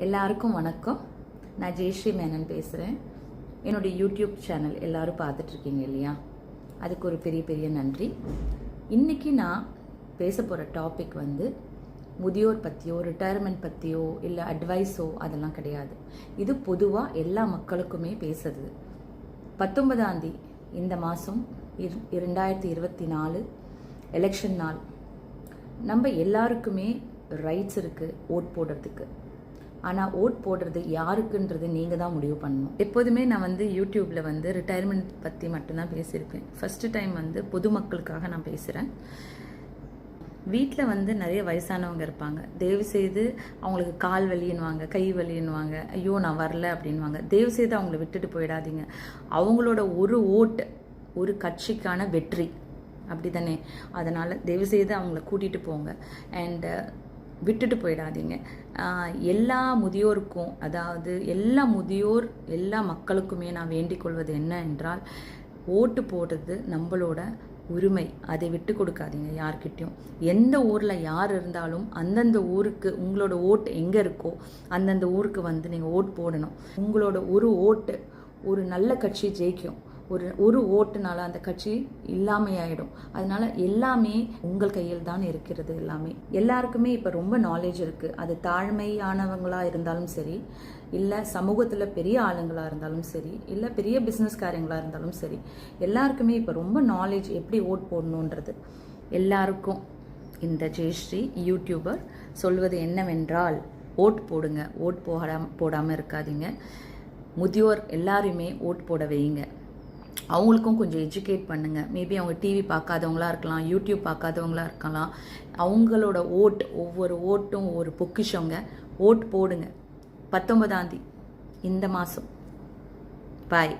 எல்லாருக்கும் வணக்கம். நான் ஜெயஸ்ரீ மேனன் பேசுகிறேன். என்னுடைய யூடியூப் சேனல் எல்லோரும் பார்த்துட்ருக்கீங்க இல்லையா? அதுக்கு ஒரு பெரிய பெரிய நன்றி. இன்றைக்கி நான் பேச போகிற டாபிக் முதியோர் பற்றியோ ரிட்டையர்மெண்ட் பற்றியோ இல்லை அட்வைஸோ அதெல்லாம் கிடையாது. இது பொதுவாக எல்லா மக்களுக்குமே பேசுறது. 19ஆம் இந்த மாதம் 2024 எலெக்ஷன் நாள். நம்ம எல்லாருக்குமே ரைட்ஸ் இருக்குது ஓட் போடுறதுக்கு. ஆனால் ஓட் போடுறது யாருக்குன்றது நீங்கள் தான் முடிவு பண்ணணும். எப்போதுமே நான் யூடியூப்பில் ரிட்டையர்மெண்ட் பற்றி மட்டும்தான் பேசியிருப்பேன். ஃபஸ்ட்டு டைம் பொதுமக்களுக்காக நான் பேசுகிறேன். வீட்டில் நிறைய வயசானவங்க இருப்பாங்க. தயவுசெய்து அவங்களுக்கு கால் வலின்னுவாங்க, கை வலின்னுவாங்க, ஐயோ நான் வரல அப்படின்வாங்க. தயவுசெய்து அவங்கள விட்டுட்டு போயிடாதீங்க. அவங்களோட ஒரு ஓட்டு ஒரு கட்சிக்கான வெற்றி, அப்படி தானே? அதனால் தயவுசெய்து அவங்கள கூட்டிகிட்டு போங்க அண்டு விட்டுட்டு போயிடாதீங்க. எல்லா முதியோருக்கும், அதாவது எல்லா மக்களுக்குமே நான் வேண்டிக் கொள்வது என்ன என்றால், ஓட்டு போடுறது நம்மளோட உரிமை. அதை விட்டு கொடுக்காதீங்க யார்கிட்டையும். எந்த ஊரில் யார் இருந்தாலும் அந்தந்த ஊருக்கு உங்களோட ஓட்டு எங்கே இருக்கோ அந்தந்த ஊருக்கு நீங்கள் ஓட் போடணும். உங்களோட ஒரு ஓட்டு ஒரு நல்ல கட்சி ஜெயிக்கும். ஒரு ஓட்டுனால அந்த கட்சி இல்லாமையாயிடும். அதனால எல்லாமே உங்கள் கையில் தான் இருக்கிறது. எல்லாருக்குமே இப்போ ரொம்ப நாலேஜ் இருக்குது. அது தாழ்மையானவங்களாக இருந்தாலும் சரி, இல்லை சமூகத்தில் பெரிய ஆளுங்களாக இருந்தாலும் சரி, இல்லை பெரிய பிஸ்னஸ்காரங்களாக இருந்தாலும் சரி, எல்லாருக்குமே இப்போ ரொம்ப நாலேஜ் எப்படி ஓட் போடணுன்றது. எல்லாருக்கும் இந்த ஜெயஸ்ரீ யூடியூபர் சொல்வது என்னவென்றால், ஓட் போடுங்க. ஓட் போடாமல் இருக்காதீங்க. முதியோர் எல்லாருமே ஓட் போட வைங்க. அவங்களுக்கும் கொஞ்சம் எஜுகேட் பண்ணுங்கள். மேபி அவங்க டிவி பார்க்காதவங்களா இருக்கலாம், யூடியூப் பார்க்காதவங்களா இருக்கலாம். அவங்களோட ஓட், ஒவ்வொரு ஓட்டும் ஒரு பொக்கிஷங்க. ஓட் போடுங்க. 19ஆம் இந்த மாதம். பாய்.